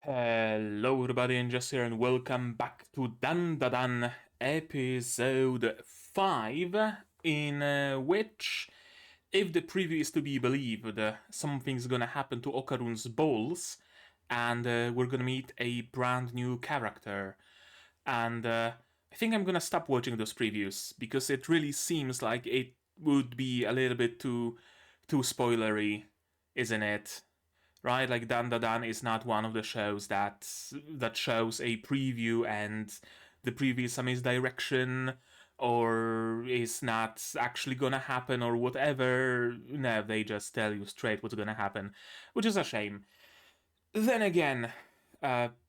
Hello everybody, and just here, and welcome back to DANDADAN episode 5, in which, if the preview is to be believed, something's gonna happen to Okarun's balls, and we're gonna meet a brand new character. And I think I'm gonna stop watching those previews, because it really seems like it would be a little bit too spoilery, isn't it? Right? Like DANDADAN is not one of the shows that shows a preview and the preview is a misdirection or is not actually gonna happen or whatever. No, they just tell you straight what's gonna happen, which is a shame. Then again,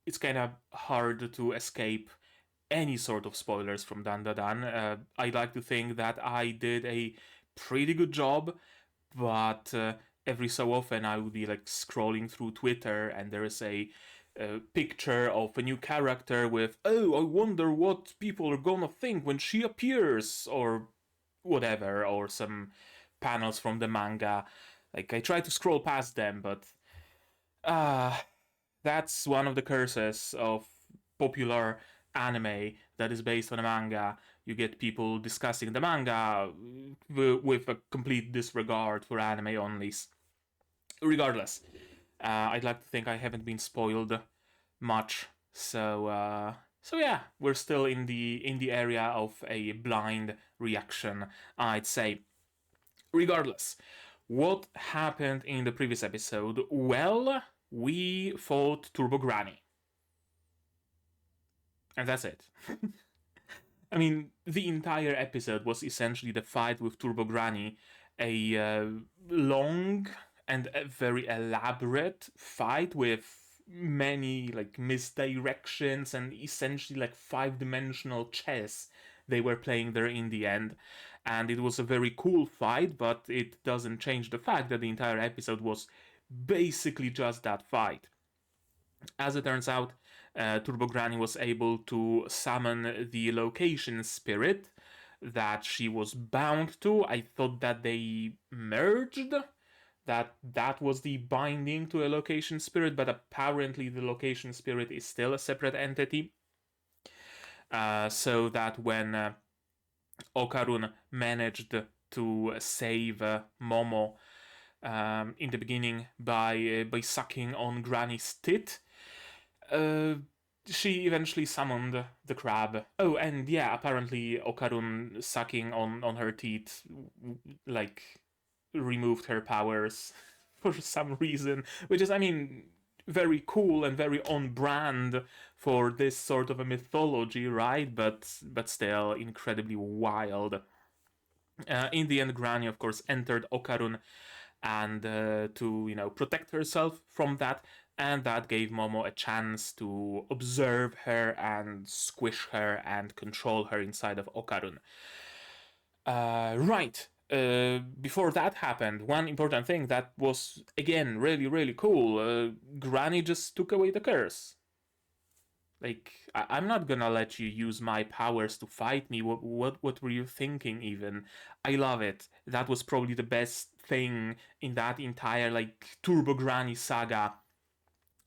it's kind of hard to escape any sort of spoilers from DANDADAN. I'd like to think that I did a pretty good job, but every so often I would be like scrolling through Twitter and there is a picture of a new character with, oh, I wonder what people are gonna think when she appears, or whatever, or some panels from the manga. Like, I try to scroll past them, but that's one of the curses of popular anime that is based on a manga. You get people discussing the manga with a complete disregard for anime onlys. Regardless, I'd like to think I haven't been spoiled much. So yeah, we're still in the area of a blind reaction, I'd say. Regardless, what happened in the previous episode? Well, we fought Turbo Granny. And that's it. I mean, the entire episode was essentially the fight with Turbo Granny, a long and a very elaborate fight with many like misdirections and essentially like five-dimensional chess they were playing there in the end. And it was a very cool fight, but it doesn't change the fact that the entire episode was basically just that fight. As it turns out, Turbo Granny was able to summon the location spirit that she was bound to. I thought that they merged, that was the binding to a location spirit, but apparently the location spirit is still a separate entity. So that when Okarun managed to save Momo in the beginning by sucking on Granny's tit, she eventually summoned the crab. Oh, and yeah, apparently Okarun sucking on her teeth, like, removed her powers for some reason, which is, I mean, very cool and very on brand for this sort of a mythology, right? But still incredibly wild. In the end, Granny, of course, entered Okarun and to protect herself from that, and that gave Momo a chance to observe her and squish her and control her inside of Okarun. Right. Before that happened, one important thing that was again really cool. Granny just took away the curse. Like, I'm not gonna let you use my powers to fight me. What were you thinking? Even, I love it. That was probably the best thing in that entire like Turbo Granny saga.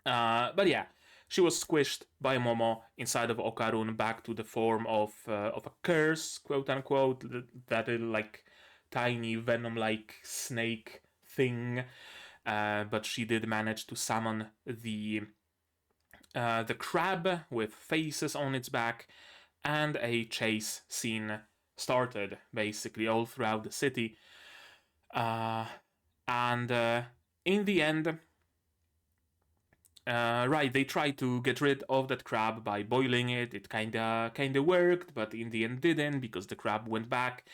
But yeah, she was squished by Momo inside of Okarun back to the form of a curse, quote unquote. That like tiny venom-like snake thing. But she did manage to summon the crab with faces on its back, and a chase scene started basically all throughout the city. And in the end, right, they tried to get rid of that crab by boiling it. It kinda worked, but in the end didn't because the crab went back.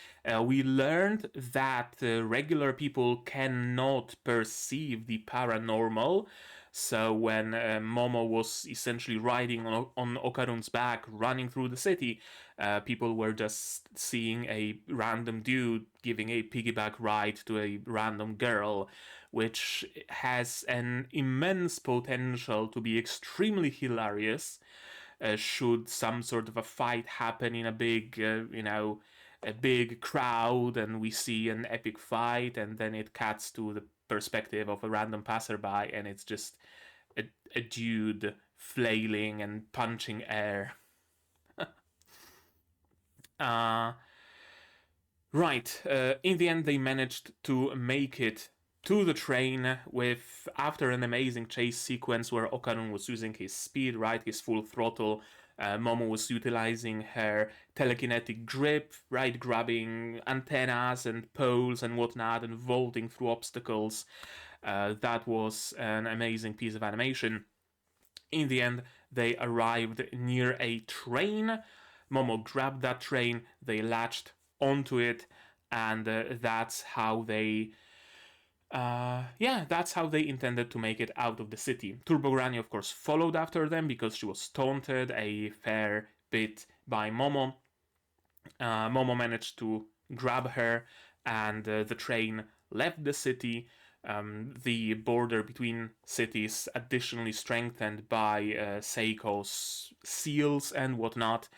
We learned that regular people cannot perceive the paranormal. So when Momo was essentially riding on Okarun's back, running through the city, people were just seeing a random dude giving a piggyback ride to a random girl, which has an immense potential to be extremely hilarious. Should some sort of a fight happen in a big, a big crowd, and we see an epic fight, and then it cuts to the perspective of a random passerby, and it's just a dude flailing and punching air. Right, in the end they managed to make it to the train with, after an amazing chase sequence where Okarun was using his speed, right, his full throttle. Momo was utilizing her telekinetic grip, right, grabbing antennas and poles and whatnot and vaulting through obstacles. That was an amazing piece of animation. In the end, they arrived near a train. Momo grabbed that train, they latched onto it, and that's how they that's how they intended to make it out of the city. Turbo Granny, of course, followed after them because she was taunted a fair bit by Momo. Momo managed to grab her, and the train left the city. The border between cities additionally strengthened by Seiko's seals and whatnot,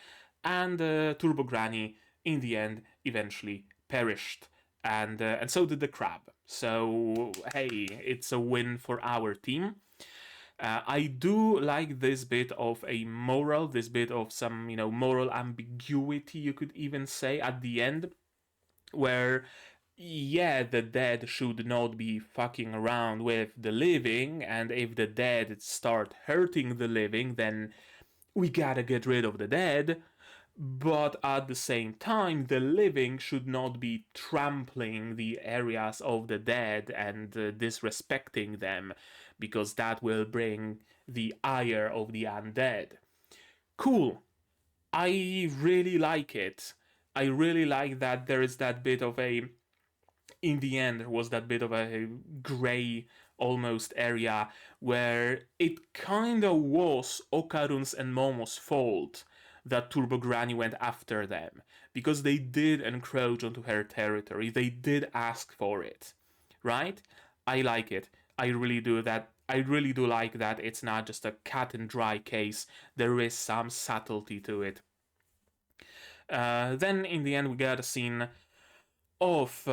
and Turbo Granny, in the end, eventually perished. And so did the crab. So hey, it's a win for our team. I do like this bit of a moral, this bit of some, moral ambiguity, you could even say, at the end, where, yeah, the dead should not be fucking around with the living, and if the dead start hurting the living, then we gotta get rid of the dead. But at the same time, the living should not be trampling the areas of the dead and disrespecting them, because that will bring the ire of the undead. Cool. I really like it. I really like that there is that bit of a. In the end, there was that bit of a gray almost area where it kinda was Okarun's and Momo's fault that Turbo Granny went after them, because they did encroach onto her territory, they did ask for it, right? I like it. I really do that. I really do like that it's not just a cut and dry case. There is some subtlety to it. Then in the end, we got a scene of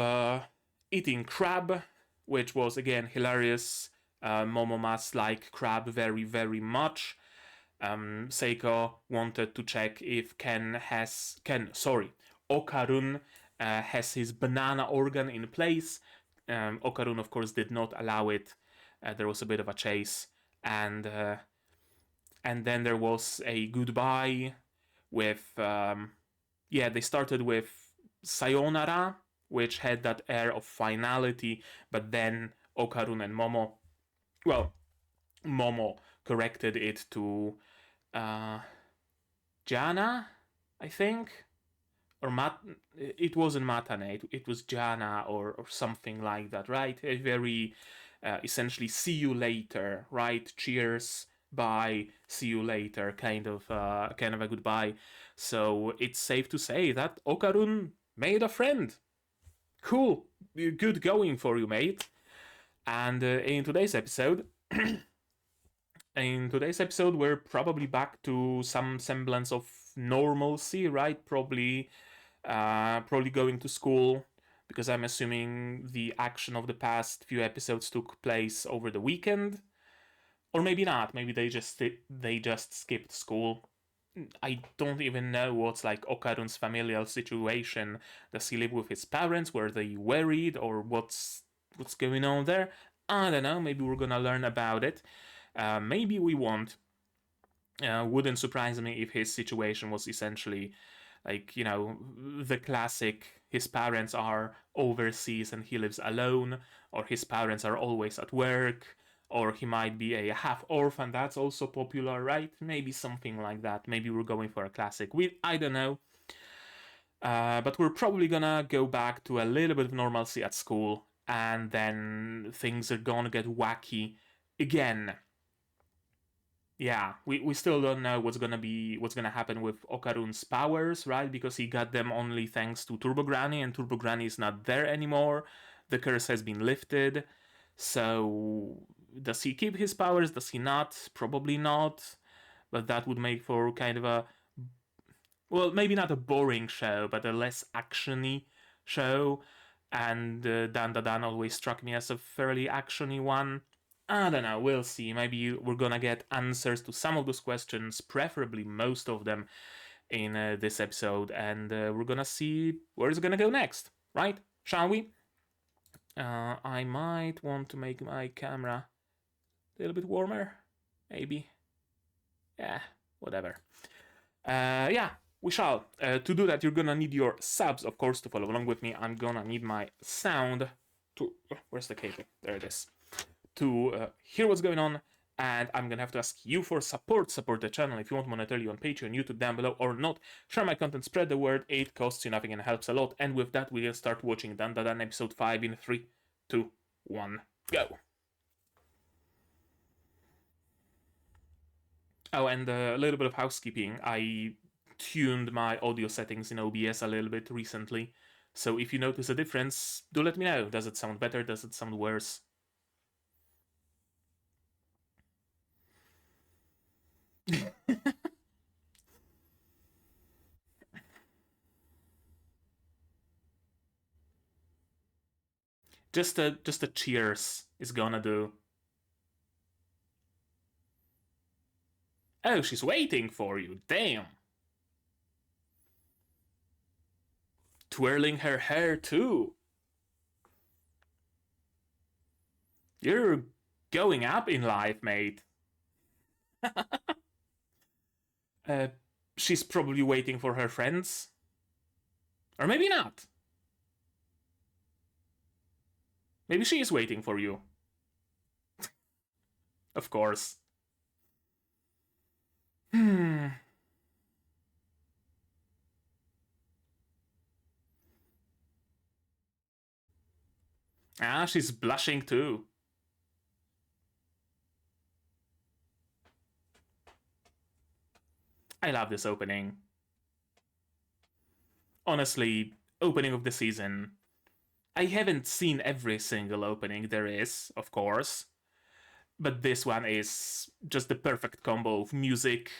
eating crab, which was again hilarious. Momo must like crab very, very much. Seiko wanted to check if Okarun has his banana organ in place. Okarun, of course, did not allow it. There was a bit of a chase, and then there was a goodbye with they started with sayonara, which had that air of finality, but then Okarun and Momo corrected it to Jana, I think, or it wasn't Matane, it was Jana or something like that, right? A very essentially see you later, right? Cheers, bye, see you later, kind of a goodbye. So it's safe to say that Okarun made a friend. Cool, good going for you, mate. And in today's episode, we're probably back to some semblance of normalcy, right? Probably going to school, because I'm assuming the action of the past few episodes took place over the weekend, or maybe not. Maybe they just skipped school. I don't even know what's like Okarun's familial situation. Does he live with his parents? Were they worried, or what's going on there? I don't know. Maybe we're gonna learn about it. Maybe we won't. Wouldn't surprise me if his situation was essentially like, the classic, his parents are overseas and he lives alone, or his parents are always at work, or he might be a half orphan. That's also popular, right? Maybe something like that. Maybe we're going for a classic. I don't know. But we're probably gonna go back to a little bit of normalcy at school, and then things are gonna get wacky again. Yeah, we still don't know what's gonna happen with Okarun's powers, right? Because he got them only thanks to Turbo Granny, and Turbo Granny is not there anymore. The curse has been lifted. So does he keep his powers? Does he not? Probably not. But that would make for kind of a, well, maybe not a boring show, but a less actiony show. And DANDADAN always struck me as a fairly actiony one. I don't know, we'll see. Maybe we're gonna get answers to some of those questions, preferably most of them, in this episode, and we're gonna see where it's gonna go next, right? Shall we? I might want to make my camera a little bit warmer, maybe. Yeah, whatever. Yeah, we shall. To do that, you're gonna need your subs, of course, to follow along with me. I'm gonna need my sound to. Where's the cable? There it is. To hear what's going on, and I'm gonna have to ask you for support. Support the channel if you want monetarily on Patreon, YouTube down below, or not. Share my content, spread the word. It costs you nothing and helps a lot. And with that, we'll start watching DANDADAN episode 5 in 3, 2, 1, go. Oh, and a little bit of housekeeping. I tuned my audio settings in OBS a little bit recently, so if you notice a difference, do let me know. Does it sound better? Does it sound worse? just a cheers is gonna do. Oh, she's waiting for you. Damn. Twirling her hair too. You're going up in life, mate. uh, she's probably waiting for her friends. Or maybe not. Maybe she is waiting for you. Of course. Ah, she's blushing too. I love this opening. Honestly, opening of the season. I haven't seen every single opening there is, of course, but this one is just the perfect combo of music,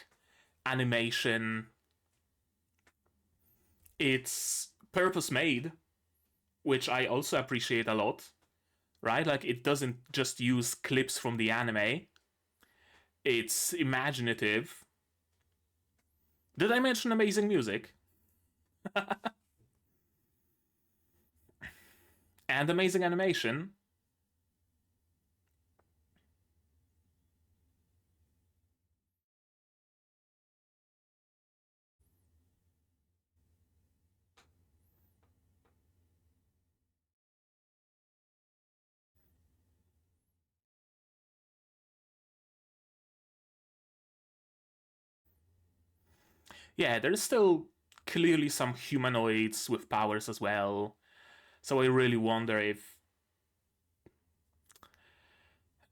animation. It's purpose made, which I also appreciate a lot, right? Like, it doesn't just use clips from the anime, it's imaginative. Did I mention amazing music? And amazing animation. Yeah, there's still clearly some humanoids with powers as well. So I really wonder if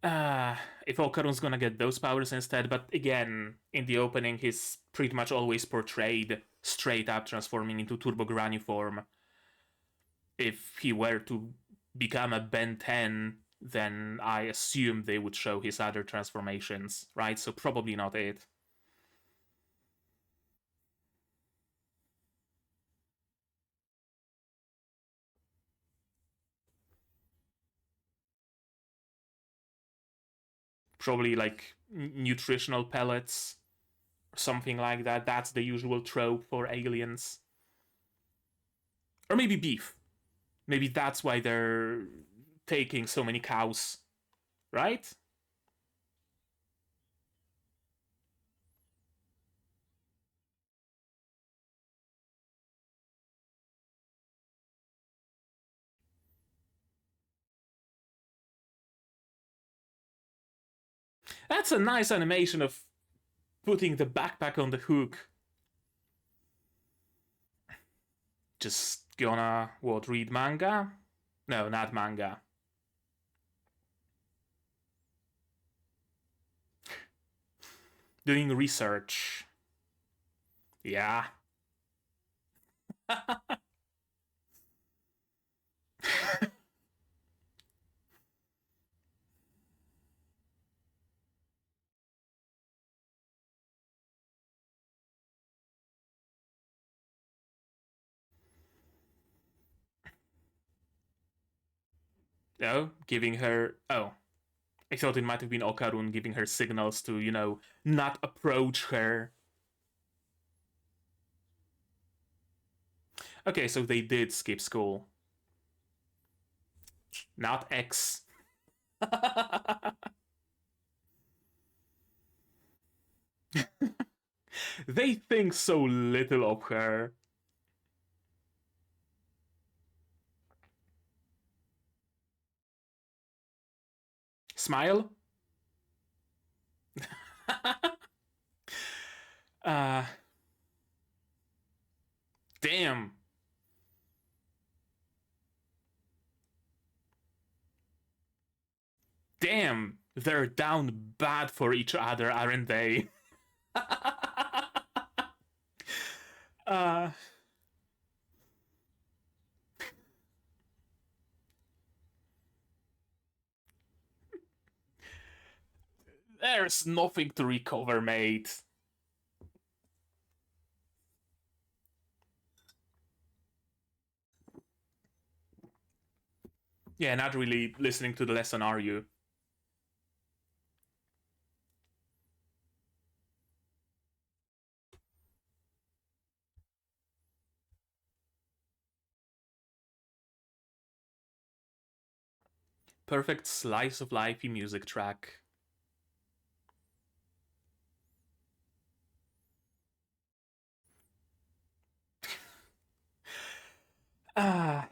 Okarun's gonna get those powers instead. But again, in the opening, he's pretty much always portrayed straight up transforming into Turbo Granny form. If he were to become a Ben 10, then I assume they would show his other transformations, right? So probably not it. Probably like nutritional pellets, something like that. That's the usual trope for aliens. Or maybe beef. Maybe that's why they're taking so many cows, right? That's a nice animation of putting the backpack on the hook. Just gonna, what, read manga? No, not manga. Doing research. Yeah. Oh, giving her. Oh, I thought it might have been Okarun giving her signals to, you know, not approach her. Okay, so they did skip school. Not X. They think so little of her. Smile? uh, damn. Damn. They're down bad for each other, aren't they? uh, there's nothing to recover, mate. Yeah, not really listening to the lesson, are you? Perfect slice of lifey music track. Ah.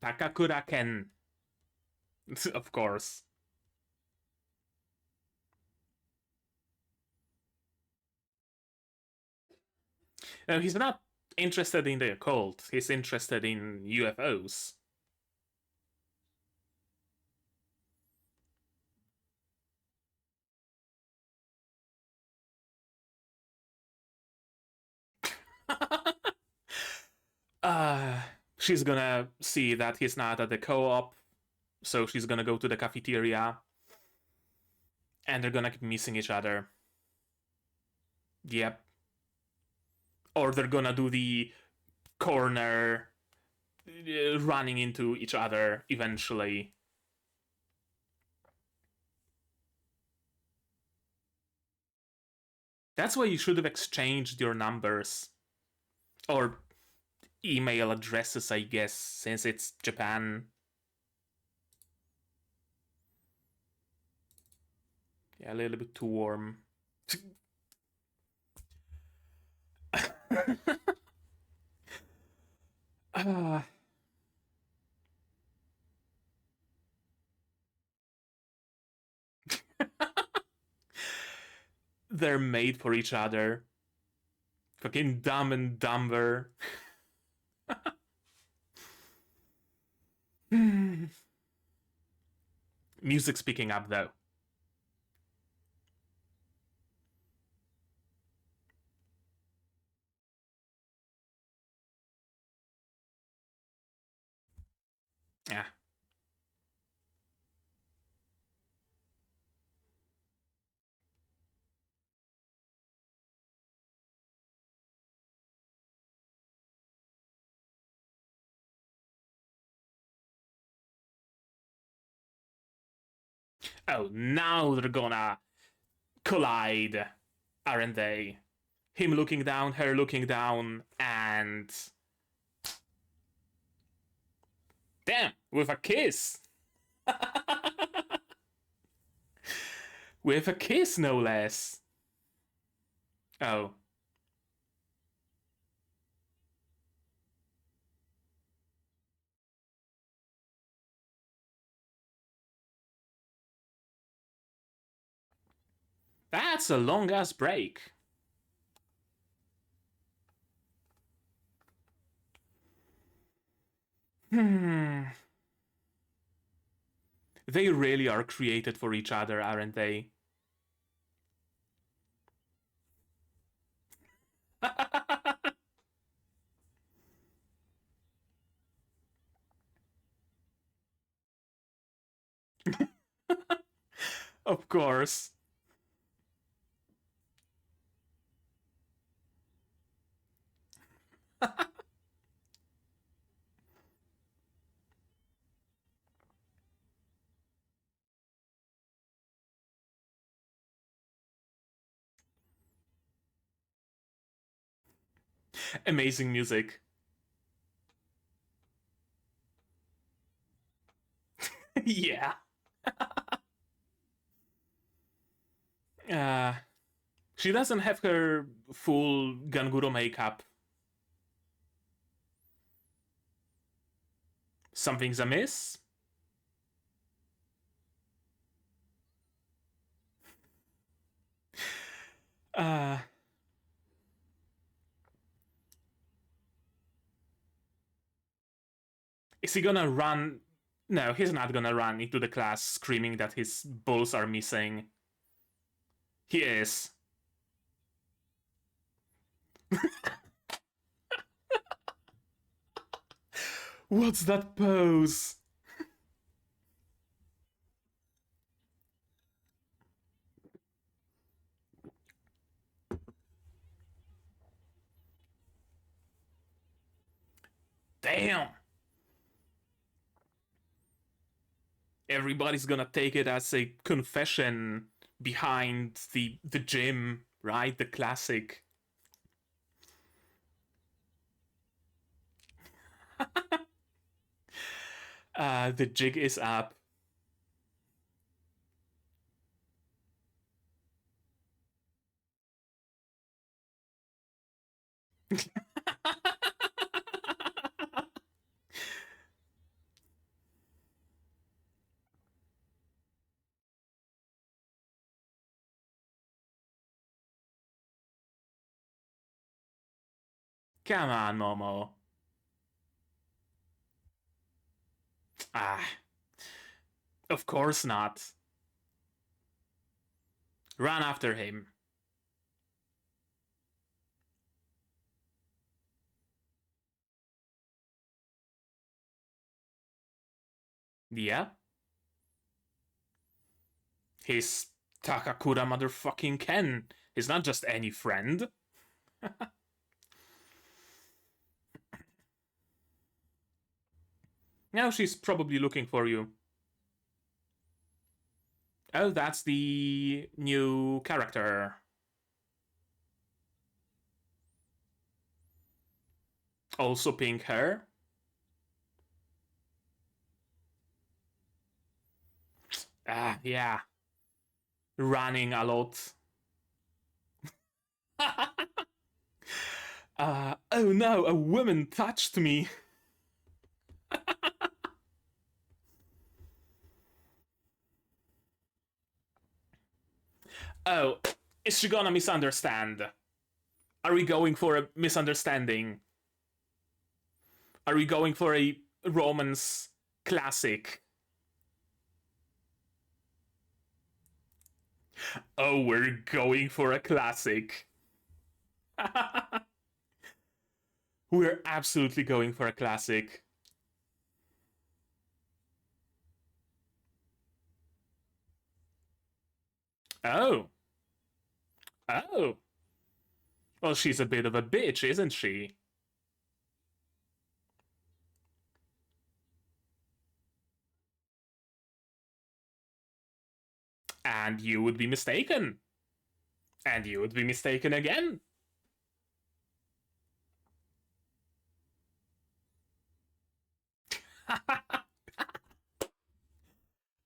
Takakura Ken. Of course. No, he's not interested in the occult. He's interested in UFOs. uh, she's gonna see that he's not at the co-op, so she's gonna go to the cafeteria, and they're gonna keep missing each other. Yep. Or they're gonna do the corner running into each other eventually. That's why you should have exchanged your numbers. Or email addresses, I guess, since it's Japan. Yeah, a little bit too warm. uh, they're made for each other. Fucking Dumb and Dumber. Music's picking up though. Yeah. Oh, now they're gonna collide, aren't they? Him looking down, her looking down, and. Damn, with a kiss! With a kiss, no less. Oh. That's a long ass break. Hmm. They really are created for each other, aren't they? Of course. Amazing music. Yeah. Uh, she doesn't have her full Ganguro makeup. Something's amiss? Uh, is he gonna run? No, he's not gonna run into the class screaming that his balls are missing. He is. What's that pose? Damn! Everybody's gonna take it as a confession behind the gym, right? The classic. The jig is up. Come on, Momo. Ah, of course not. Run after him. Yeah? He's Takakura motherfucking Ken. He's not just any friend. Now she's probably looking for you. Oh, that's the new character. Also pink hair. Ah, yeah. Running a lot. Oh no, a woman touched me. Oh, is she gonna misunderstand? Are we going for a misunderstanding? Are we going for a romance classic? Oh, we're going for a classic. We're absolutely going for a classic. Oh. Oh. Well, she's a bit of a bitch, isn't she? And you would be mistaken. And you would be mistaken again.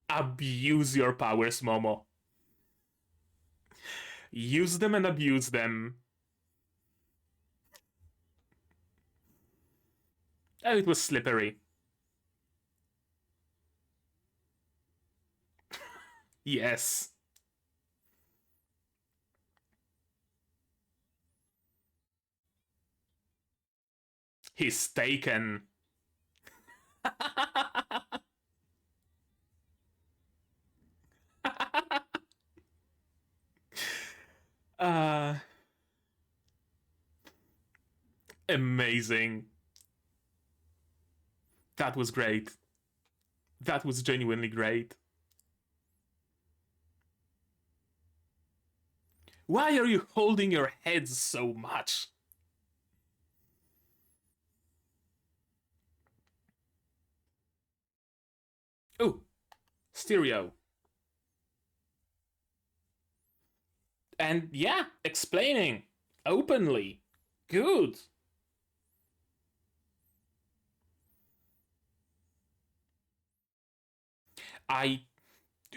Abuse your powers, Momo. Use them and abuse them. Oh, it was slippery. Yes. He's taken. uh, Amazing. That was great. That was genuinely great. Why are you holding your head so much? Oh, stereo. And yeah, explaining openly. Good. I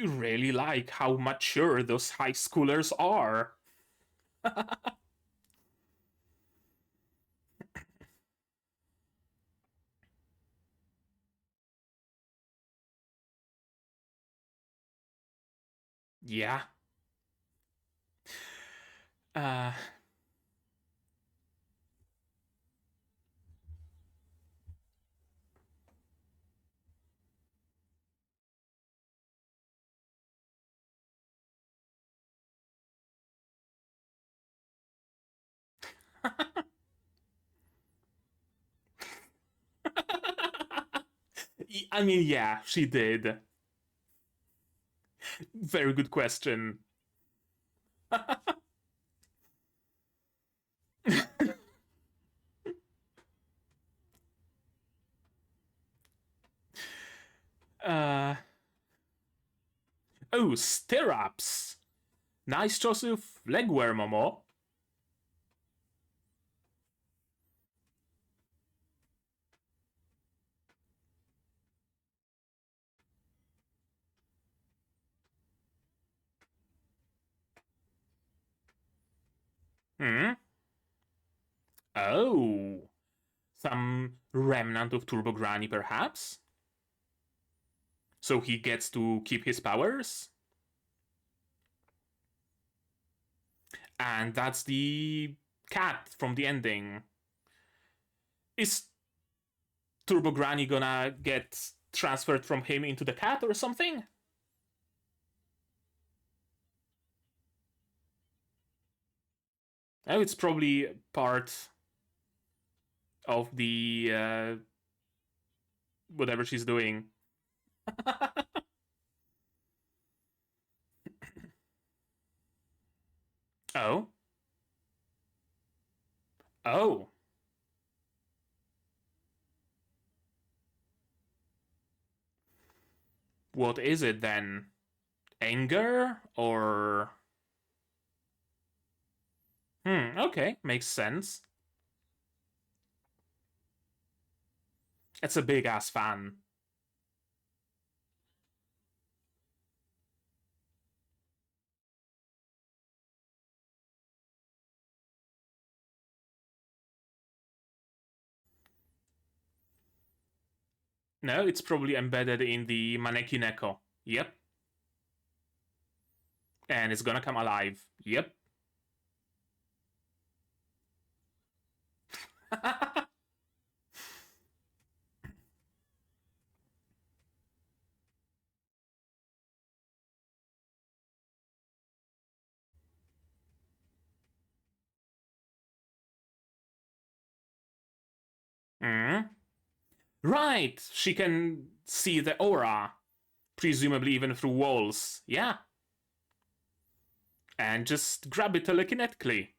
really like how mature those high schoolers are. Yeah. Uh, I mean, yeah, she did. Very good question. uh, oh, stirrups. Nice choice of legwear, Momo. Hmm? Oh, some remnant of Turbo Granny, perhaps? So he gets to keep his powers? And that's the cat from the ending. Is Turbo Granny gonna get transferred from him into the cat or something? Oh, it's probably part of the whatever she's doing. Oh, oh, what is it then? Anger or okay, makes sense. It's a big ass fan. No, it's probably embedded in the Maneki Neko. Yep. And it's gonna come alive. Yep. mm. Right, she can see the aura, presumably even through walls. Yeah. And just grab it telekinetically.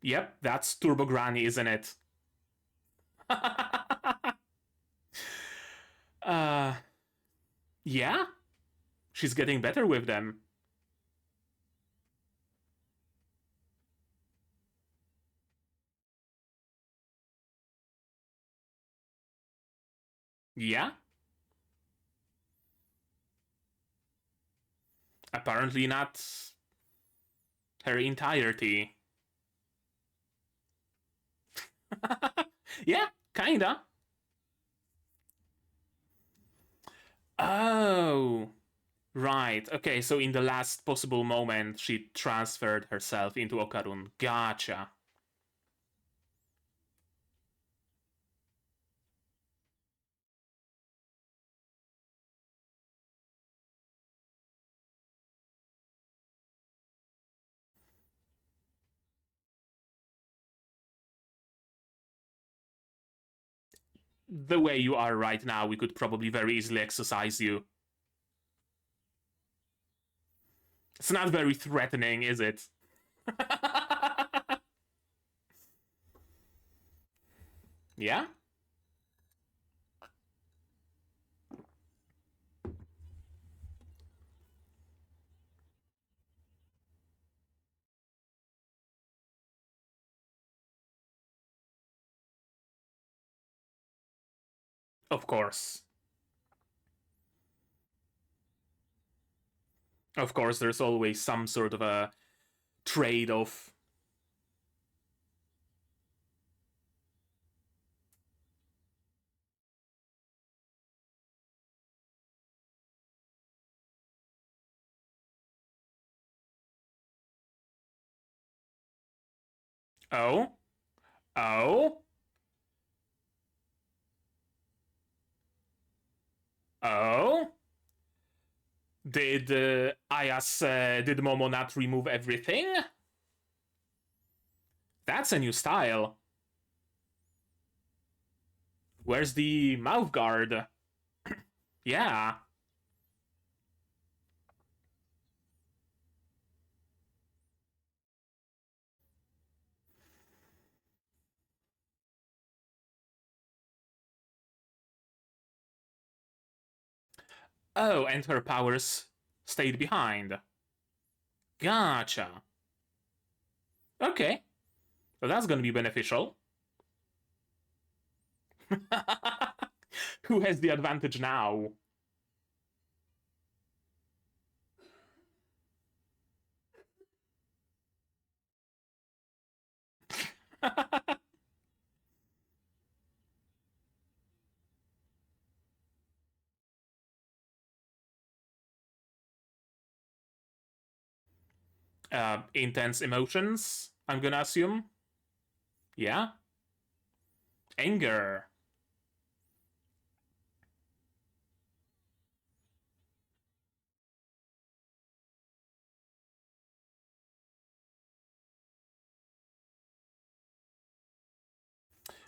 Yep, that's Turbo Granny, isn't it? uh, yeah, she's getting better with them. Yeah, apparently not her entirety. Yeah, kinda. Oh, right. Okay, so in the last possible moment, she transferred herself into Okarun. Gotcha. The way you are right now, we could probably very easily exercise you. It's not very threatening, is it? Yeah? Of course. Of course, there's always some sort of a trade-off. Oh? Oh? Oh? Did did Momo not remove everything? That's a new style. Where's the mouth guard? Yeah. Oh, and her powers stayed behind. Gotcha. Okay. Well, that's gonna be beneficial. Who has the advantage now? Intense emotions, I'm gonna assume. Yeah. Anger.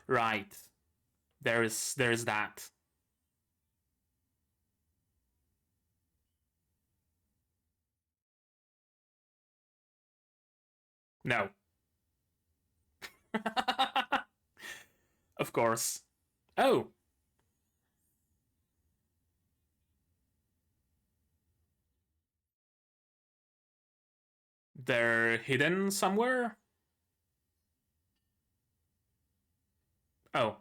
Right. There's that. No. Of course. Oh, they're hidden somewhere? Oh,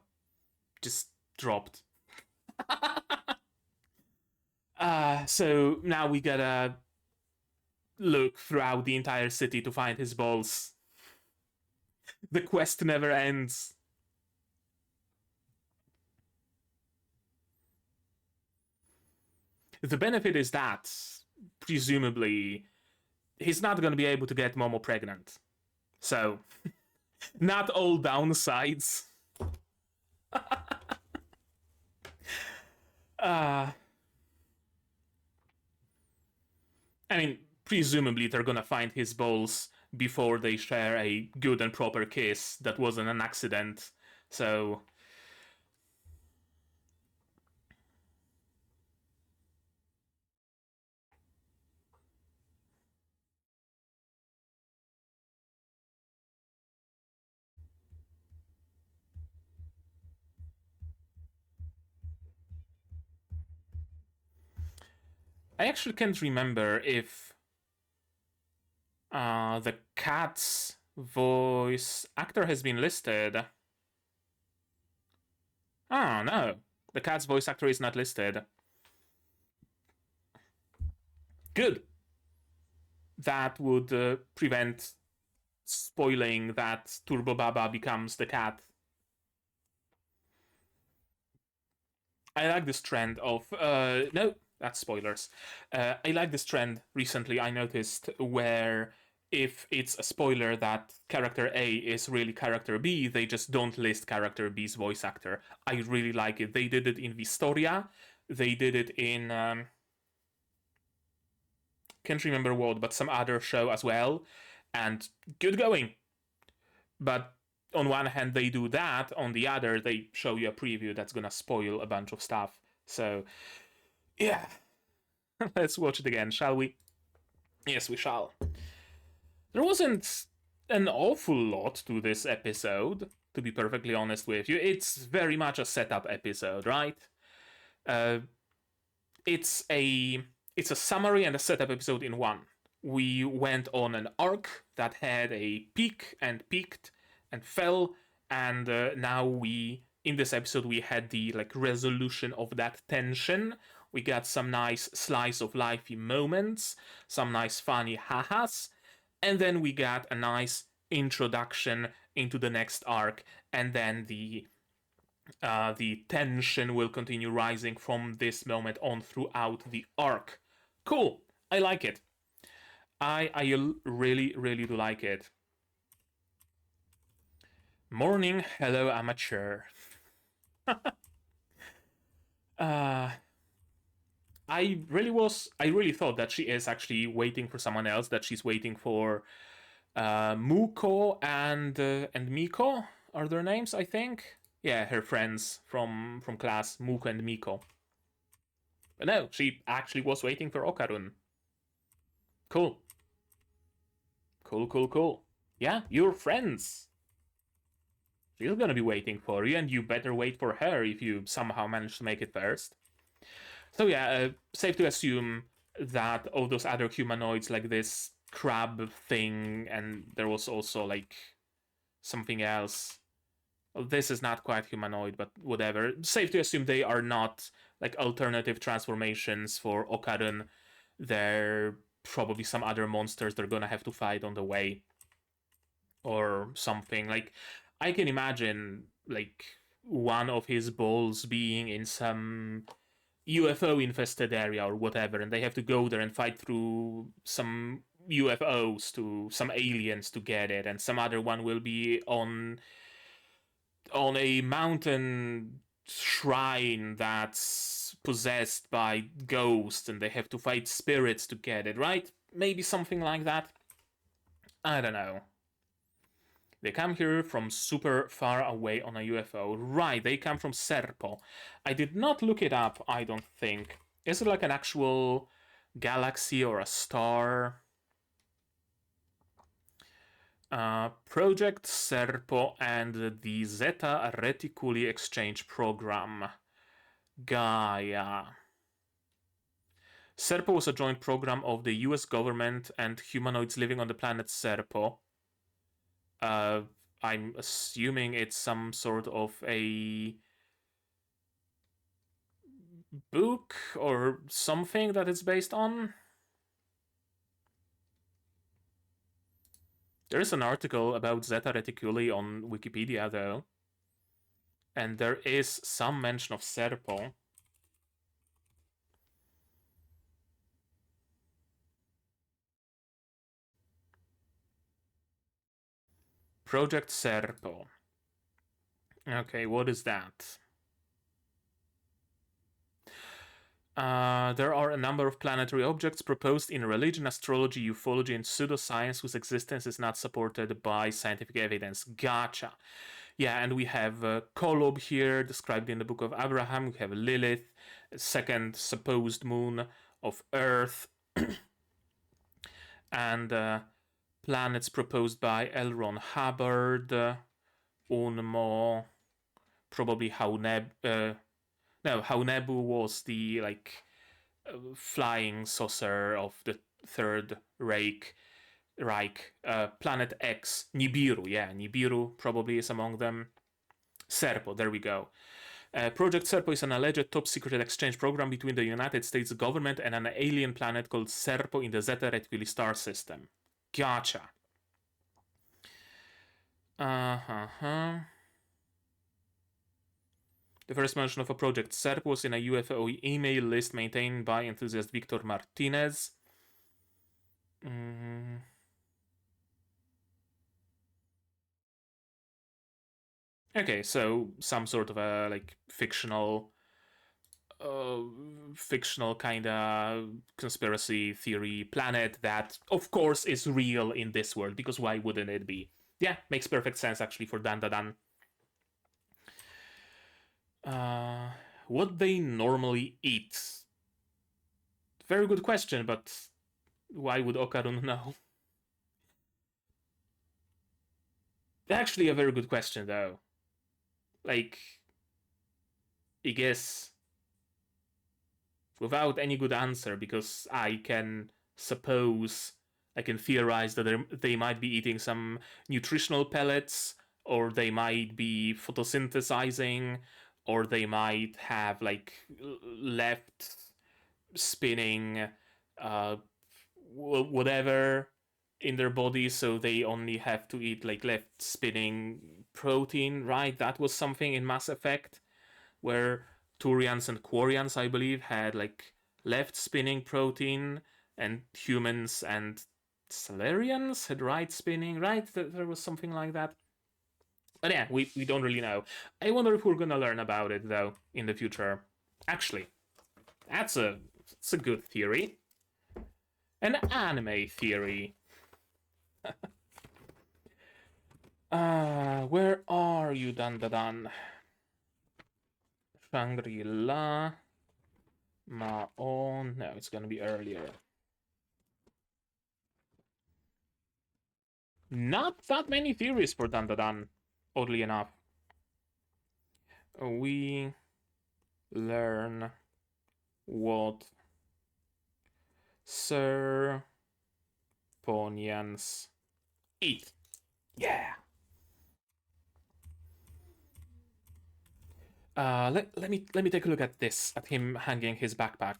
just dropped. So now we gotta look throughout the entire city to find his balls. The quest never ends. The benefit is that, presumably, he's not gonna be able to get Momo pregnant. So, not all downsides. uh, I mean, presumably they're gonna find his balls before they share a good and proper kiss that wasn't an accident. So, I actually can't remember if the cat's voice actor has been listed. Oh, no. The cat's voice actor is not listed. Good. That would prevent spoiling that Turbo Baba becomes the cat. I like this trend of no, that's spoilers. I like this trend recently. I noticed where if it's a spoiler that character A is really character B, they just don't list character B's voice actor. I really like it. They did it in Vistoria. They did it in can't remember what, but some other show as well. And good going. But on one hand, they do that. On the other, they show you a preview that's gonna spoil a bunch of stuff. So, yeah, let's watch it again, shall we? Yes, we shall. There wasn't an awful lot to this episode, to be perfectly honest with you. It's very much a setup episode, right? Uh, it's a it's a summary and a setup episode in one. We went on an arc that had a peak and peaked and fell, and now we in this episode we had the like resolution of that tension. We got some nice slice of lifey moments, some nice funny ha-has, and then we got a nice introduction into the next arc, and then the tension will continue rising from this moment on throughout the arc. Cool. I like it. I really, really do like it. Morning, hello, amateur. I really thought that she is actually waiting for someone else, that she's waiting for Muko and Miko are their names, I think. Yeah, her friends from class, Muko and Miko. But no, she actually was waiting for Okarun. Cool. Cool. Yeah, you're friends. She's gonna be waiting for you, and you better wait for her if you somehow manage to make it first. So yeah, safe to assume that all those other humanoids, like this crab thing, and there was also like something else. Well, this is not quite humanoid, but whatever. Safe to assume they are not like alternative transformations for Okarun. They're probably some other monsters they're gonna have to fight on the way. Or something. Like, I can imagine, like, one of his balls being in some UFO infested area or whatever, and they have to go there and fight through some UFOs to some aliens to get it, and some other one will be on a mountain shrine that's possessed by ghosts, and they have to fight spirits to get it, right? Maybe something like that. I don't know. They come here from super far away on a UFO. Right, they come from Serpo. I did not look it up, I don't think. Is it like an actual galaxy or a star? Project Serpo and the Zeta Reticuli Exchange Program. Gaia. Serpo was a joint program of the US government and humanoids living on the planet Serpo. I'm assuming it's some sort of a book or something that it's based on. There is an article about Zeta Reticuli on Wikipedia, though. And there is some mention of Serpo. Project Serpo. Okay, what is that? There are a number of planetary objects proposed in religion, astrology, ufology, and pseudoscience whose existence is not supported by scientific evidence. Gotcha. Yeah, and we have Kolob here, described in the Book of Abraham. We have Lilith, second supposed moon of Earth, and planets proposed by L. Ron Hubbard, Unmo, probably Haunebu was the like flying saucer of the Third Reich. Planet X, Nibiru, yeah, Nibiru probably is among them. Serpo, there we go. Project Serpo is an alleged top-secret exchange program between the United States government and an alien planet called Serpo in the Zeta Reticuli star system. Gotcha. The first mention of a Project Serpo was in a UFO email list maintained by enthusiast Victor Martinez. Okay, so some sort of a like fictional kind of conspiracy theory planet that of course is real in this world, because why wouldn't it be? Yeah, makes perfect sense actually for DANDADAN. What they normally eat? Very good question, but why would Okarun know? Actually, a very good question, though. Like, I guess without any good answer, because I can suppose, I can theorize that they might be eating some nutritional pellets, or they might be photosynthesizing, or they might have like left spinning whatever in their body, so they only have to eat like left spinning protein, right? That was something in Mass Effect where Turians and Quarians, I believe, had like left spinning protein, and humans and Salarians had right spinning, right? There was something like that. But yeah, we don't really know. I wonder if we're gonna learn about it though in the future. Actually, that's a good theory. An anime theory. Where are you, Dandadan? Shangri-La. Maon. No, it's gonna be earlier. Not that many theories for Dandadan, oddly enough. We learn what Sir Ponians eat. Yeah. Let me take a look at this, at him hanging his backpack.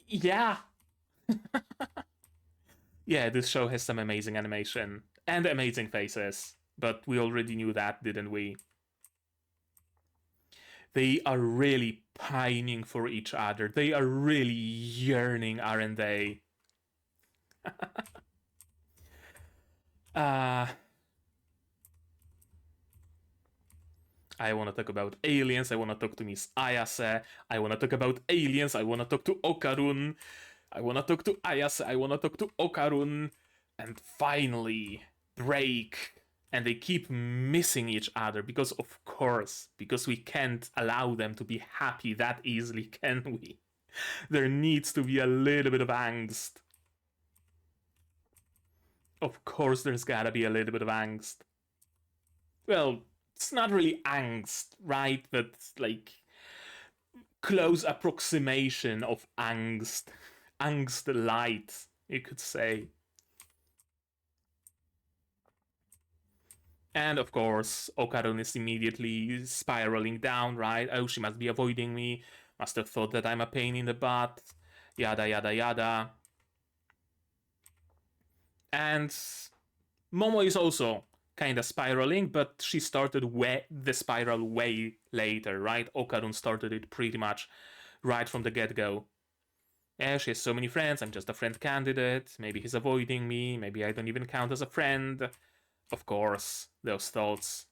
Yeah. Yeah, this show has some amazing animation and amazing faces, but we already knew that, didn't we? They are really pining for each other. They are really yearning, aren't they? uh I want to talk about aliens. I want to talk to Miss Ayase. I want to talk about aliens. I want to talk to Okarun. I want to talk to Ayase. I want to talk to Okarun. And finally, break. And they keep missing each other because, of course, because we can't allow them to be happy that easily, can we? There needs to be a little bit of angst. Of course, there's gotta be a little bit of angst. Well, it's not really angst, right? But like close approximation of angst. Angst light, you could say. And of course, Okarun is immediately spiraling down, right? Oh, she must be avoiding me. Must have thought that I'm a pain in the butt. Yada, yada, yada. And Momo is also kind of spiraling, but she started the spiral way later, right? Okarun started it pretty much right from the get-go. Yeah, she has so many friends, I'm just a friend candidate, maybe he's avoiding me, maybe I don't even count as a friend. Of course, those thoughts.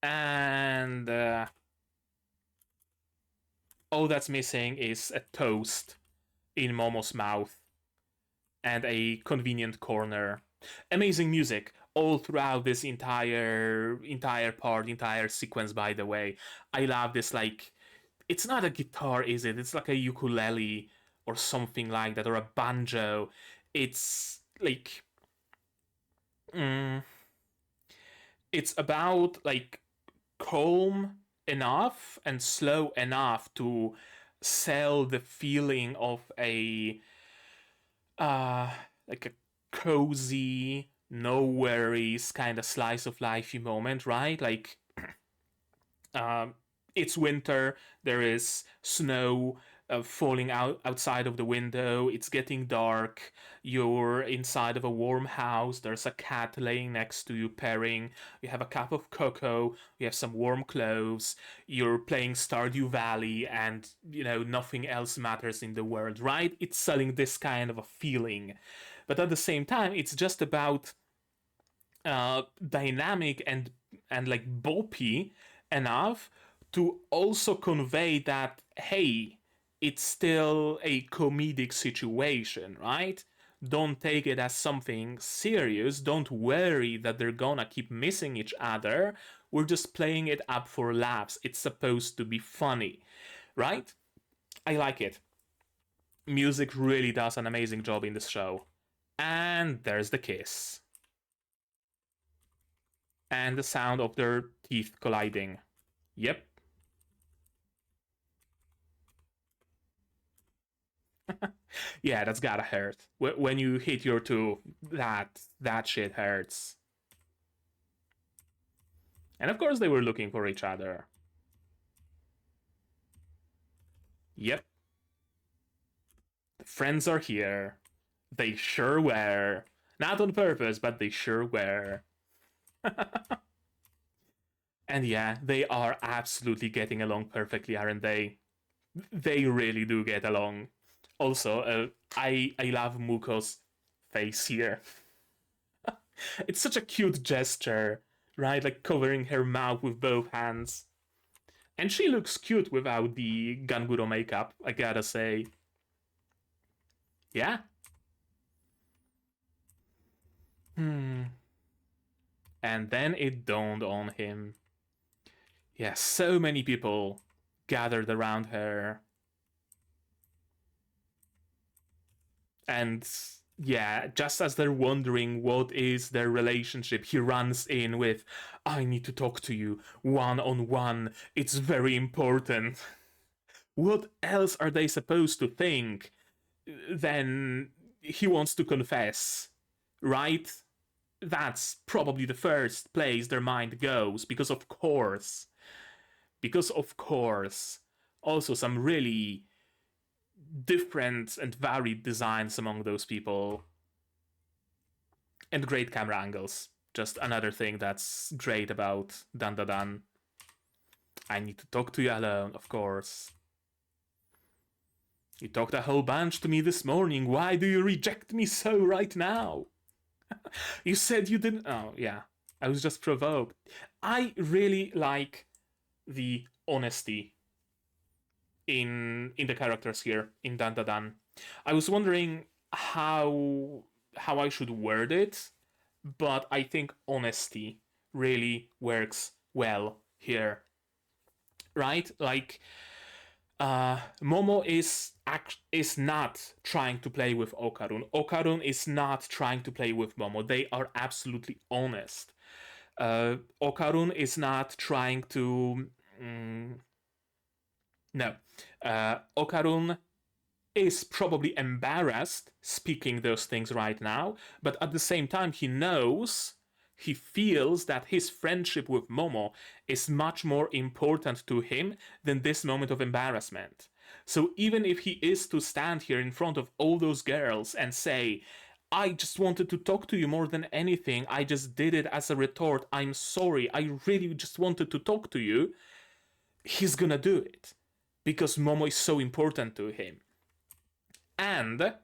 And all that's missing is a toast in Momo's mouth and a convenient corner. Amazing music all throughout this entire sequence, by the way. I love this, like, it's not a guitar, is it? It's like a ukulele or something like that, or a banjo. It's like mm, it's about like calm enough and slow enough to sell the feeling of a uh like a cozy, no worries kind of slice of lifey moment, right? Like um it's winter, there is snow falling outside of the window, it's getting dark, you're inside of a warm house, there's a cat laying next to you purring, you have a cup of cocoa, you have some warm clothes, you're playing Stardew Valley, and you know nothing else matters in the world, right? It's selling this kind of a feeling, but at the same time it's just about dynamic and like boppy enough to also convey that, hey, it's still a comedic situation, right? Don't take it as something serious. Don't worry that they're gonna keep missing each other. We're just playing it up for laughs. It's supposed to be funny, right? I like it. Music really does an amazing job in this show. And there's the kiss. And the sound of their teeth colliding. Yep. Yeah, that's gotta hurt. When you hit your two, that shit hurts. And of course they were looking for each other. Yep. The friends are here. They sure were. Not on purpose, but they sure were. And yeah, they are absolutely getting along perfectly, aren't they? They really do get along. Also, I love Muko's face here. It's such a cute gesture, right? Like covering her mouth with both hands. And she looks cute without the Ganguro makeup, I gotta say. Yeah. Hmm. And then it dawned on him. Yeah, so many people gathered around her. And yeah, just as they're wondering what is their relationship, he runs in with, I need to talk to you one on one. It's very important. What else are they supposed to think? Then he wants to confess, right? That's probably the first place their mind goes, because of course. Because of course. Also, some really different and varied designs among those people. And great camera angles. Just another thing that's great about DANDADAN. I need to talk to you alone, of course. You talked a whole bunch to me this morning. Why do you reject me so right now? You said you didn't. Oh, yeah. I was just provoked. I really like the honesty in the characters here in DANDADAN. I was wondering how I should word it, but I think honesty really works well here, right? Like Momo is not trying to play with Okarun. Okarun is not trying to play with Momo. They are absolutely honest. Okarun is not trying to. No. Okarun is probably embarrassed speaking those things right now, but at the same time, he feels that his friendship with Momo is much more important to him than this moment of embarrassment. So even if he is to stand here in front of all those girls and say, I just wanted to talk to you more than anything, I just did it as a retort, I'm sorry, I really just wanted to talk to you, he's gonna do it because Momo is so important to him. And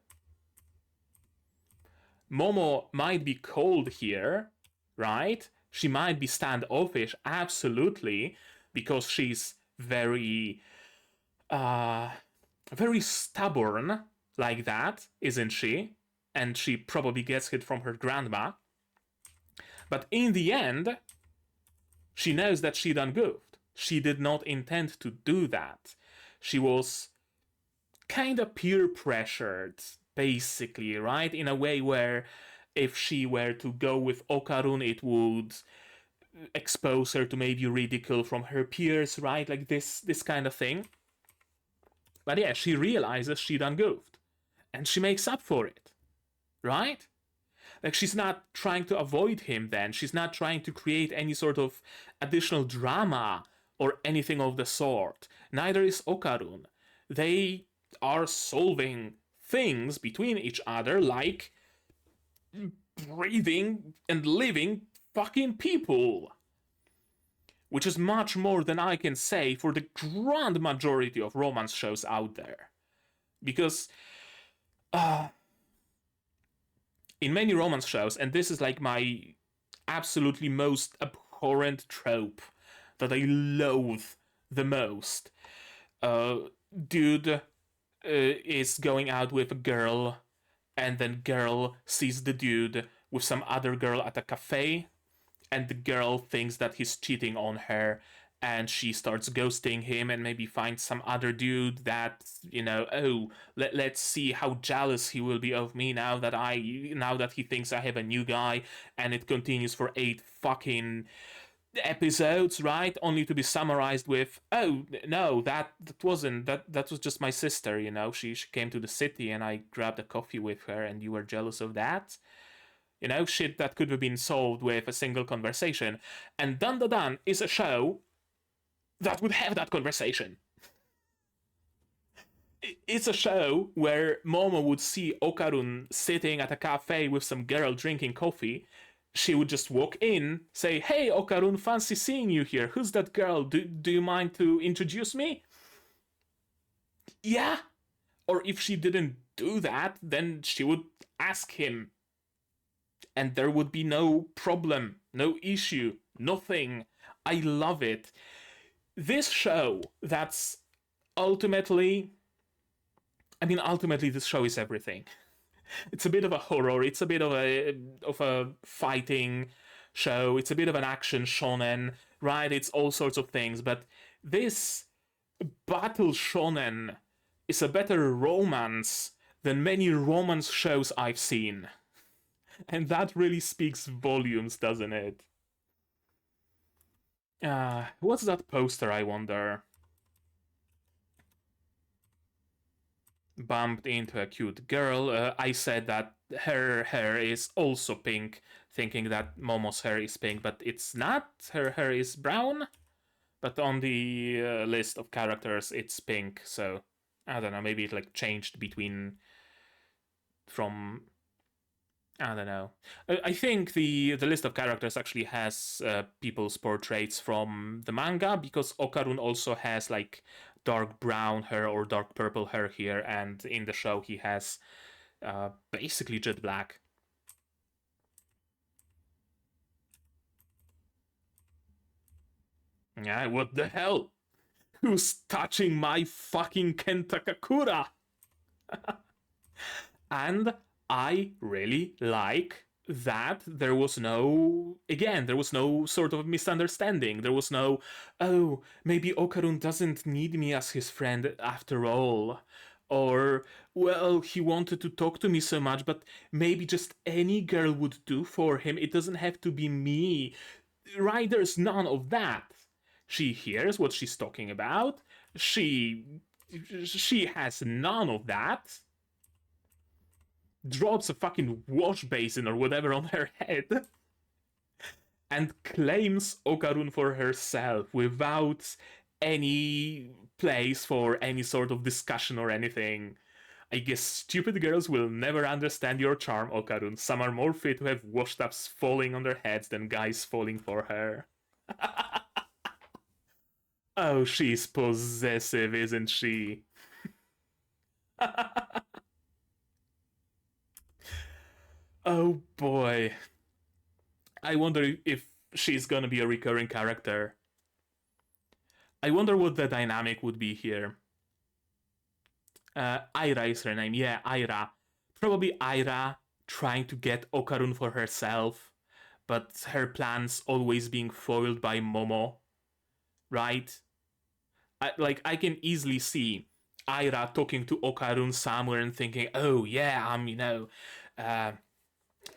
Momo might be cold here, right? She might be standoffish, absolutely, because she's very stubborn like that, isn't she? And she probably gets hit from her grandma. But in the end, she knows that she done goofed. She did not intend to do that. She was kind of peer pressured, basically, right? In a way where if she were to go with Okarun, it would expose her to maybe ridicule from her peers, right? Like this kind of thing. But yeah, she realizes she done goofed. And she makes up for it, right? Like she's not trying to avoid him then. She's not trying to create any sort of additional drama or anything of the sort. Neither is Okarun. They are solving things between each other like breathing and living fucking people. Which is much more than I can say for the grand majority of romance shows out there. Because in many romance shows, and this is like my absolutely most abhorrent trope that I loathe the most. Dude is going out with a girl, and then girl sees the dude with some other girl at a cafe, and the girl thinks that he's cheating on her, and she starts ghosting him and maybe finds some other dude that, oh, let's see how jealous he will be of me now that he thinks I have a new guy, and it continues for 8 fucking episodes, right? Only to be summarized with, "Oh no, that wasn't that was just my sister. You know, she came to the city and I grabbed a coffee with her, and you were jealous of that." You know, shit that could have been solved with a single conversation. And DANDADAN is a show that would have that conversation. It's a show where Momo would see Okarun sitting at a cafe with some girl drinking coffee. She would just walk in, say, "Hey, Okarun, fancy seeing you here. Who's that girl? Do you mind to introduce me?" Yeah. Or if she didn't do that, then she would ask him. And there would be no problem, no issue, nothing. I love it. This show that's ultimately, ultimately, this show is everything. It's a bit of a horror. It's a bit of a fighting show. It's a bit of an action shonen, right? It's all sorts of things. But this battle shonen is a better romance than many romance shows I've seen, and that really speaks volumes, doesn't it? What's that poster? I wonder. Bumped into a cute girl. I said that her hair is also pink, thinking that Momo's hair is pink, but it's not. Her hair is brown, but on the list of characters, it's pink. So I don't know. Maybe it like changed between from. I don't know. I think the list of characters actually has people's portraits from the manga, because Okarun also has like dark brown hair or dark purple hair here, and in the show he has basically jet black. Yeah, what the hell? Who's touching my fucking Kentakakura? And I really like that there was no sort of misunderstanding. There was no, "Oh, maybe Okarun doesn't need me as his friend after all." Or, "Well, he wanted to talk to me so much, but maybe just any girl would do for him. It doesn't have to be me." Right? There's none of that. She hears what she's talking about. She has none of that. Drops a fucking wash basin or whatever on her head and claims Okarun for herself without any place for any sort of discussion or anything. I guess stupid girls will never understand your charm, Okarun. Some are more fit to have washed ups falling on their heads than guys falling for her. Oh, she's possessive, isn't she? Oh boy. I wonder if she's gonna be a recurring character. I wonder what the dynamic would be here. Aira is her name. Yeah, Aira. Probably Aira trying to get Okarun for herself, but her plans always being foiled by Momo, right? I can easily see Aira talking to Okarun somewhere and thinking, "Oh yeah, uh,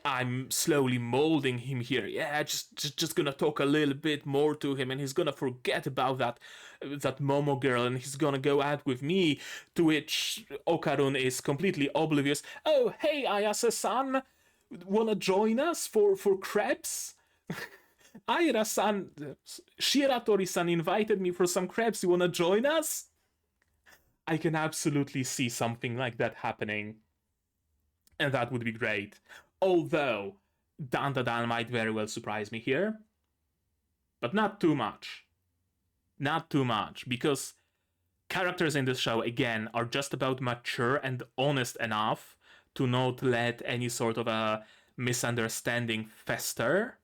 I'm slowly molding him here. Yeah, just gonna talk a little bit more to him, and he's gonna forget about that Momo girl, and he's gonna go out with me." To which Okarun is completely oblivious. "Oh, hey, Ayase-san, wanna join us for crepes?" "Aira-san, Shiratori-san invited me for some crepes. You wanna join us?" I can absolutely see something like that happening, and that would be great. Although, DANDADAN might very well surprise me here, but not too much. Not too much, because characters in this show, again, are just about mature and honest enough to not let any sort of a misunderstanding fester.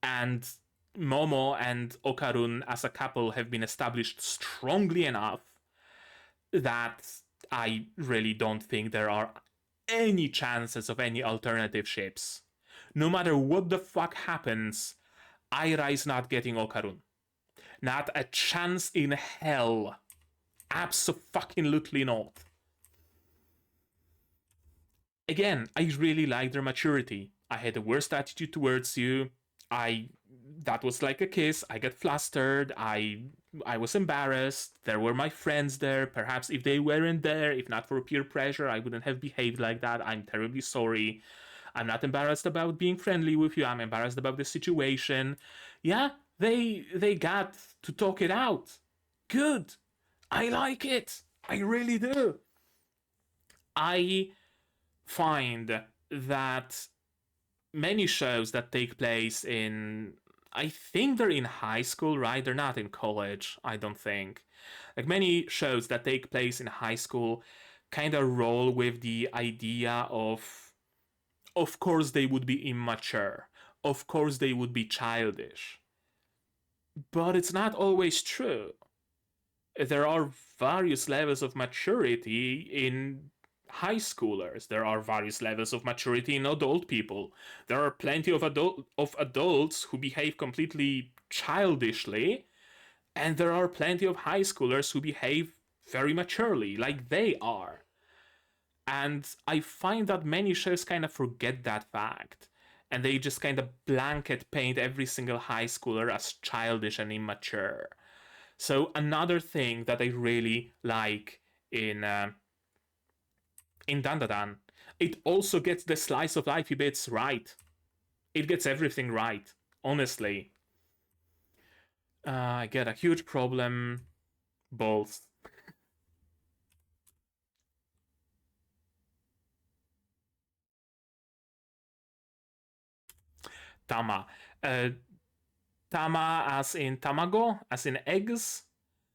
And Momo and Okarun as a couple have been established strongly enough that I really don't think there are any chances of any alternative ships. No matter what the fuck happens, Aira is not getting Okarun. Not a chance in hell. Absolutely not. Again, I really like their maturity. I had the worst attitude towards you. I that was like a kiss. I get flustered. I was embarrassed. There were my friends there. Perhaps if they weren't there, if not for peer pressure, I wouldn't have behaved like that. I'm terribly sorry. I'm not embarrassed about being friendly with you. I'm embarrassed about the situation. Yeah, they got to talk it out. Good. I like it. I really do. I find that many shows that take place in, I think they're in high school, right? They're not in college, I don't think. Like many shows that take place in high school kind of roll with the idea of course they would be immature. Of course they would be childish. But it's not always true. There are various levels of maturity in high schoolers. There are various levels of maturity in adult people. There are plenty of adults who behave completely childishly, and there are plenty of high schoolers who behave very maturely, like they are. And I find that many shows kind of forget that fact. And they just kind of blanket paint every single high schooler as childish and immature. So another thing that I really like in Dandadan, it also gets the slice of life bits right. It gets everything right, honestly. I get a huge problem. Balls. Tama. Uh, Tama as in tamago, as in eggs?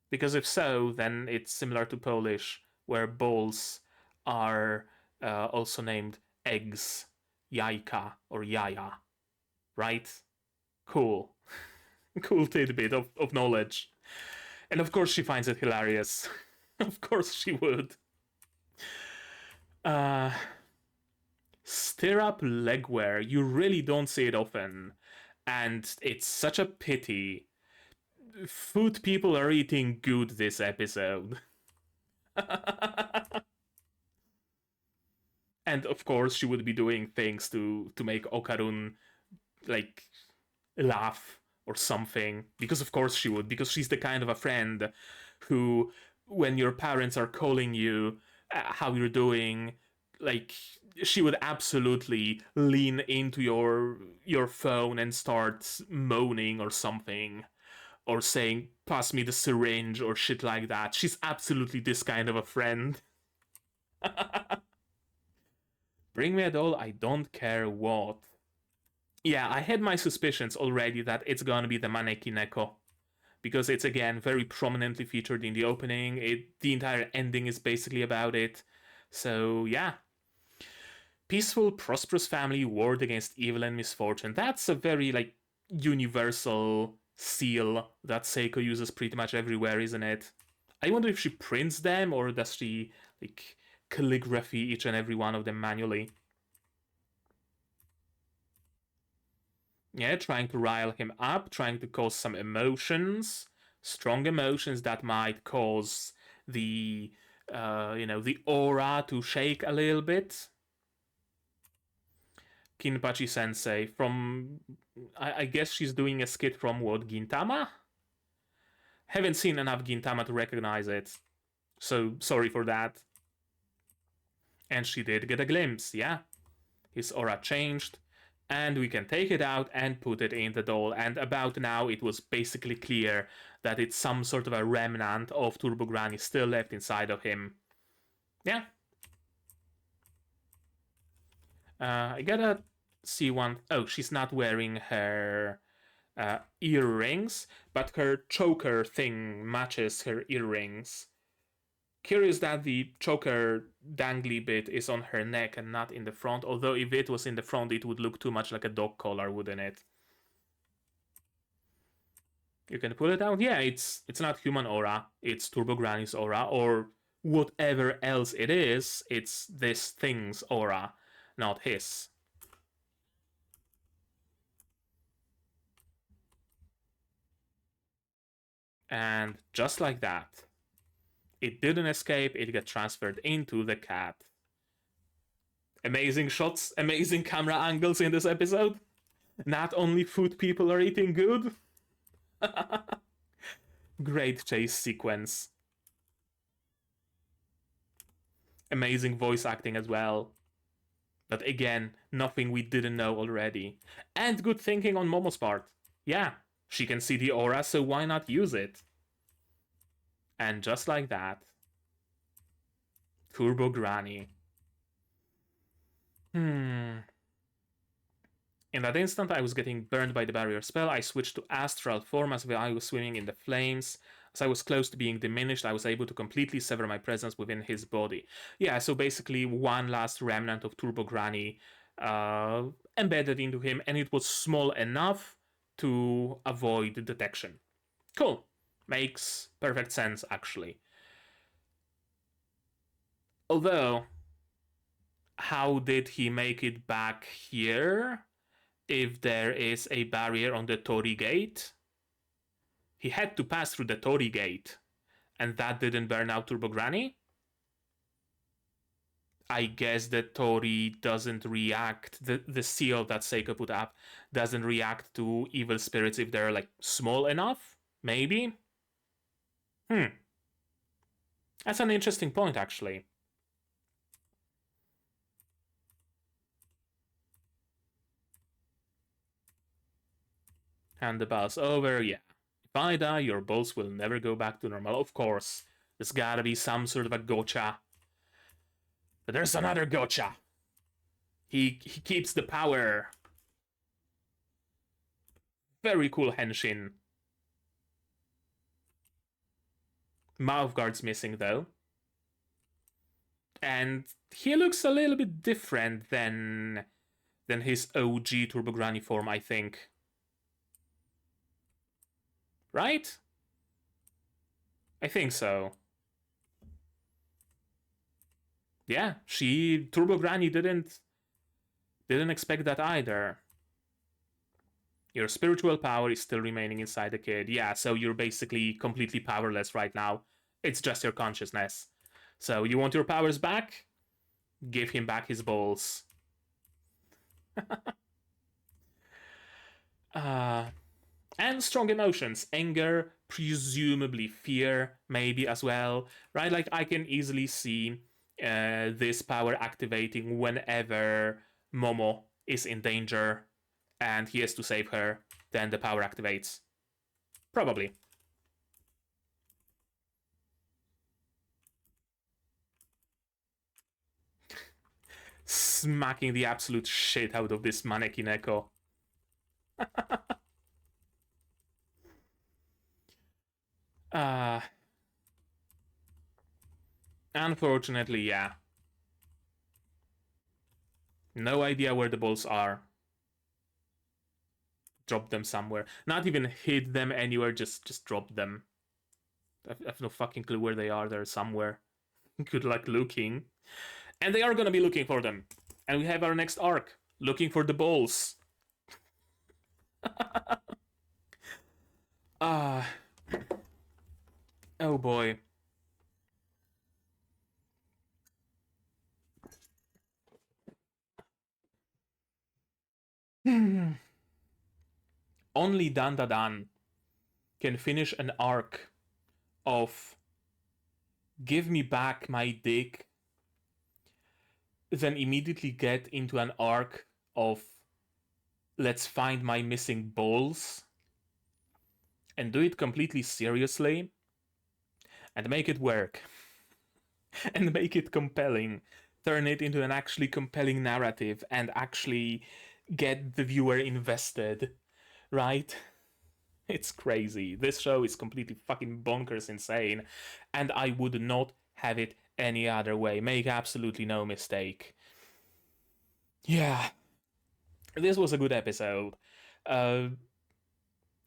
Because if so, then it's similar to Polish, where balls are also named eggs, jajka or jaja, right? Cool. Cool tidbit of knowledge. And of course she finds it hilarious. Of course she would. Uh, Stirrup legwear. You really don't see it often. And it's such a pity. Food people are eating good this episode. And of course she would be doing things to make Okarun like laugh or something, because of course she would, because she's the kind of a friend who, when your parents are calling you how you're doing, like she would absolutely lean into your phone and start moaning or something, or saying pass me the syringe or shit like that. She's absolutely this kind of a friend. Bring me a doll, I don't care what. Yeah, I had my suspicions already that it's gonna be the Maneki Neko, because it's again very prominently featured in the opening. The entire ending is basically about it. So yeah, peaceful, prosperous family warred against evil and misfortune. That's a very like universal seal that Seiko uses pretty much everywhere, isn't it? I wonder if she prints them or does she like calligraphy each and every one of them manually. Yeah, trying to rile him up, trying to cause some emotions, strong emotions that might cause the the aura to shake a little bit. Kinpachi Sensei from, I guess she's doing a skit from what, Gintama? Haven't seen enough Gintama to recognize it, so sorry for that. And she did get a glimpse, yeah. His aura changed, and we can take it out and put it in the doll. And about now, it was basically clear that it's some sort of a remnant of Turbo Granny still left inside of him. Yeah. I gotta see one. Oh, she's not wearing her earrings, but her choker thing matches her earrings. Curious that the choker dangly bit is on her neck and not in the front, although if it was in the front it would look too much like a dog collar, wouldn't it? You can pull it out. Yeah, it's not human aura, it's Turbo Granny's aura, or whatever else it is, it's this thing's aura, not his. And just like that, it didn't escape, it got transferred into the cat. Amazing shots, amazing camera angles in this episode. Not only food people are eating good. Great chase sequence. Amazing voice acting as well. But again, nothing we didn't know already. And good thinking on Momo's part. Yeah, she can see the aura, so why not use it? And just like that, Turbo Granny. In that instant, I was getting burned by the barrier spell. I switched to astral form as I was swimming in the flames. As I was close to being diminished, I was able to completely sever my presence within his body. Yeah, so basically one last remnant of Turbo Granny embedded into him, and it was small enough to avoid detection. Cool. Makes perfect sense, actually. Although, how did he make it back here if there is a barrier on the Tori gate? He had to pass through the Tori gate, and that didn't burn out Turbo Granny? I guess the Tori doesn't react, the seal that Seiko put up doesn't react to evil spirits if they're like small enough? Maybe? That's an interesting point, actually. Hand the balls over, yeah. If I die, your balls will never go back to normal. Of course, there's gotta be some sort of a gotcha. But there's another gotcha. He keeps the power. Very cool henshin. Mouth guard's missing though. And he looks a little bit different than his OG Turbo Granny form, I think. Right? I think so. Yeah, Turbo Granny didn't expect that either. Your spiritual power is still remaining inside the kid. Yeah, so you're basically completely powerless right now. It's just your consciousness. So you want your powers back? Give him back his balls. And strong emotions. Anger, presumably fear, maybe as well. Right? Like, I can easily see this power activating whenever Momo is in danger and he has to save her. Then the power activates. Probably. Smacking the absolute shit out of this mannequin echo. Unfortunately, yeah. No idea where the balls are. Drop them somewhere. Not even hid them anywhere, just drop them. I have no fucking clue where they are. They're somewhere. Good luck looking. And they are gonna be looking for them. And we have our next arc. Looking for the balls. Oh boy. Only DANDADAN can finish an arc of give me back my dick, then immediately get into an arc of let's find my missing balls and do it completely seriously and make it work and make it compelling, turn it into an actually compelling narrative and actually get the viewer invested, right? It's crazy. This show is completely fucking bonkers insane, and I would not have it any other way. Make absolutely no mistake. Yeah, this was a good episode. Well,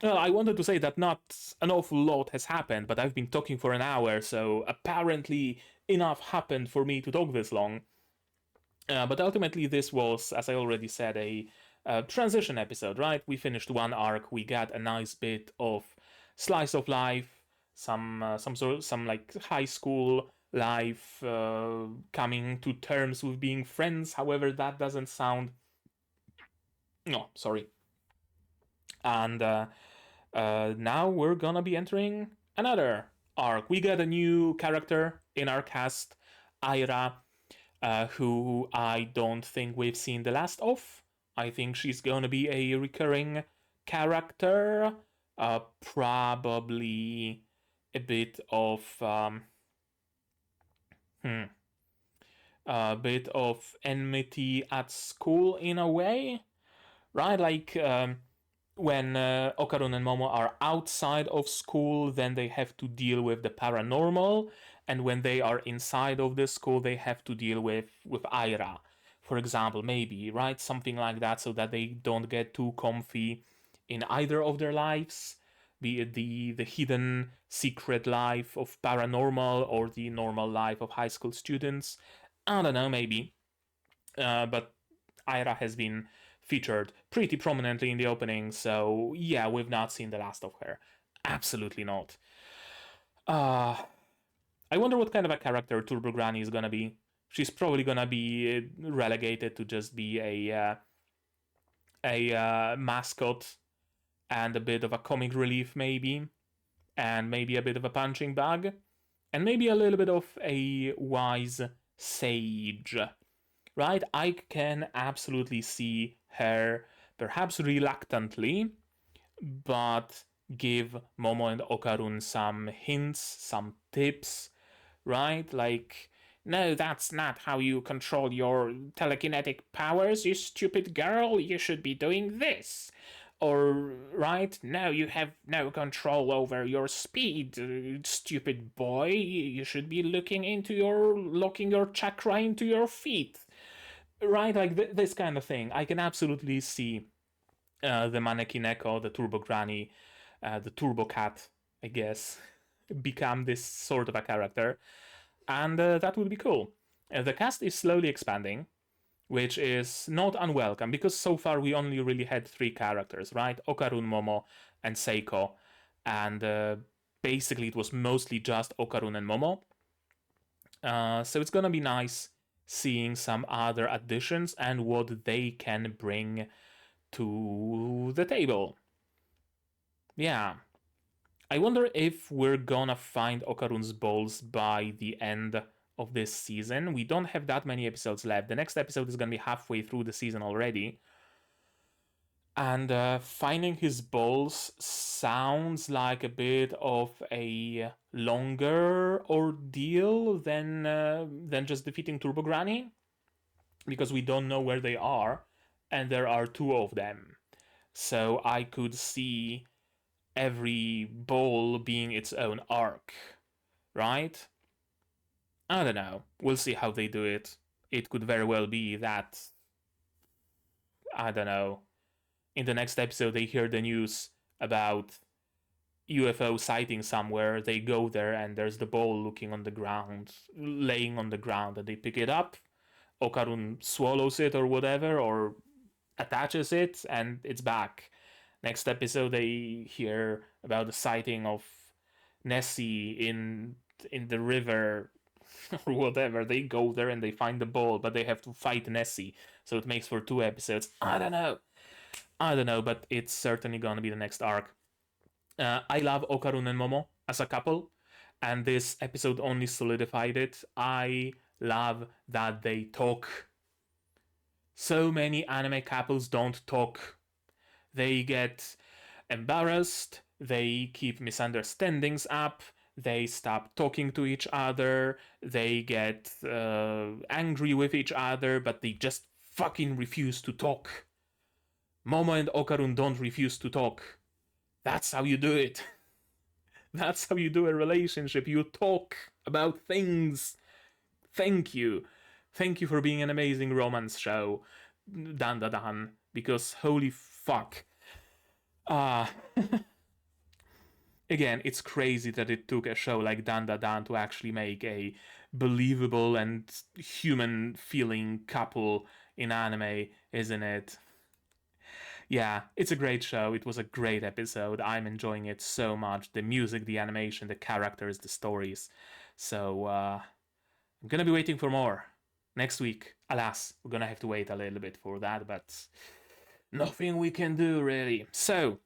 I wanted to say that not an awful lot has happened, but I've been talking for an hour, so apparently enough happened for me to talk this long. But ultimately, this was, as I already said, a transition episode, right? We finished one arc, we got a nice bit of slice of life, some like high school life, coming to terms with being friends. However, that doesn't sound. No, sorry. And now we're gonna be entering another arc. We got a new character in our cast, Aira, who I don't think we've seen the last of. I think she's gonna be a recurring character. Probably a bit of a bit of enmity at school in a way, right? Like when Okarun and Momo are outside of school, then they have to deal with the paranormal, and when they are inside of the school, they have to deal with Aira, for example, maybe, right? Something like that, so that they don't get too comfy in either of their lives, be it the hidden secret life of paranormal or the normal life of high school students. I don't know, maybe. But Aira has been featured pretty prominently in the opening, so yeah, we've not seen the last of her. Absolutely not. Uh, I wonder what kind of a character Turbo Granny is gonna be. She's probably gonna be relegated to just be a mascot and a bit of a comic relief, maybe, and maybe a bit of a punching bag, and maybe a little bit of a wise sage, right? I can absolutely see her, perhaps reluctantly, but give Momo and Okarun some hints, some tips, right? Like, no, that's not how you control your telekinetic powers, you stupid girl. You should be doing this. Or, right, no, you have no control over your speed, stupid boy. You should be locking your chakra into your feet. Right, like this kind of thing. I can absolutely see the Maneki Neko, the Turbo Granny, the Turbo Cat, I guess, become this sort of a character, and that would be cool. The cast is slowly expanding, which is not unwelcome because so far we only really had three characters, right? Okarun, Momo, and Seiko, and basically it was mostly just Okarun and Momo. So it's gonna be nice seeing some other additions and what they can bring to the table. Yeah. I wonder if we're gonna find Okarun's balls by the end of this season. We don't have that many episodes left. The next episode is gonna be halfway through the season already. And finding his balls sounds like a bit of a longer ordeal than just defeating Turbo Granny, because we don't know where they are, and there are two of them. So I could see every ball being its own arc, right? I don't know. We'll see how they do it. It could very well be that, I don't know, in the next episode they hear the news about UFO sighting somewhere, they go there and there's the ball looking on the ground, laying on the ground, and they pick it up. Okarun swallows it or whatever, or attaches it, and it's back. Next episode, they hear about the sighting of Nessie in the river or whatever. They go there and they find the ball, but they have to fight Nessie, so it makes for two episodes. I don't know, but it's certainly gonna be the next arc. I love Okarun and Momo as a couple, and this episode only solidified it. I love that they talk. So many anime couples don't talk. They get embarrassed, they keep misunderstandings up, they stop talking to each other, they get angry with each other, but they just fucking refuse to talk. Momo and Okarun don't refuse to talk. That's how you do it. That's how you do a relationship. You talk about things. Thank you. Thank you for being an amazing romance show, DANDADAN, because holy fuck. Ah. Again, it's crazy that it took a show like DANDADAN to actually make a believable and human feeling couple in anime, isn't it? Yeah, it's a great show. It was a great episode. I'm enjoying it so much. The music, the animation, the characters, the stories. So, I'm gonna be waiting for more next week. Alas, we're gonna have to wait a little bit for that, but nothing we can do really. So,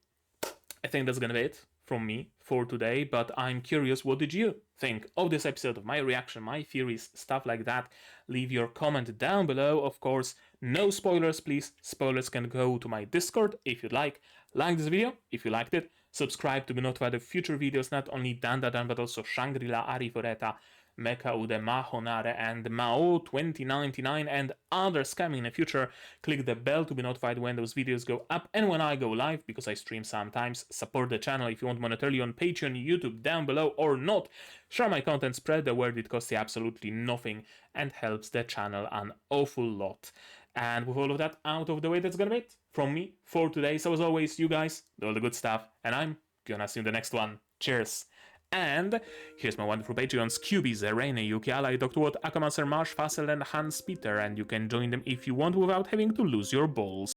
I think that's gonna be it from me for today, but I'm curious, what did you think of this episode, of my reaction, my theories, stuff like that? Leave your comment down below. Of course, no spoilers, please. Spoilers can go to my Discord if you'd like. Like this video if you liked it. Subscribe to be notified of future videos, not only DANDADAN, but also Shangri-La, Arifureta, Mecha Ude, Mahonare, and Mao 2099, and others coming in the future. Click the bell to be notified when those videos go up and when I go live, because I stream sometimes. Support the channel if you want monetarily on Patreon, YouTube, down below, or not. Share my content, spread the word, it costs you absolutely nothing and helps the channel an awful lot. And with all of that out of the way, that's gonna be it from me for today. So as always, you guys do all the good stuff, and I'm gonna see you in the next one. Cheers! And here's my wonderful Patreons: QB, Zerene, Yuki, Ally, Dr. Watt, Akamancer, Marsh, Fassel, and Hans Peter, and you can join them if you want without having to lose your balls.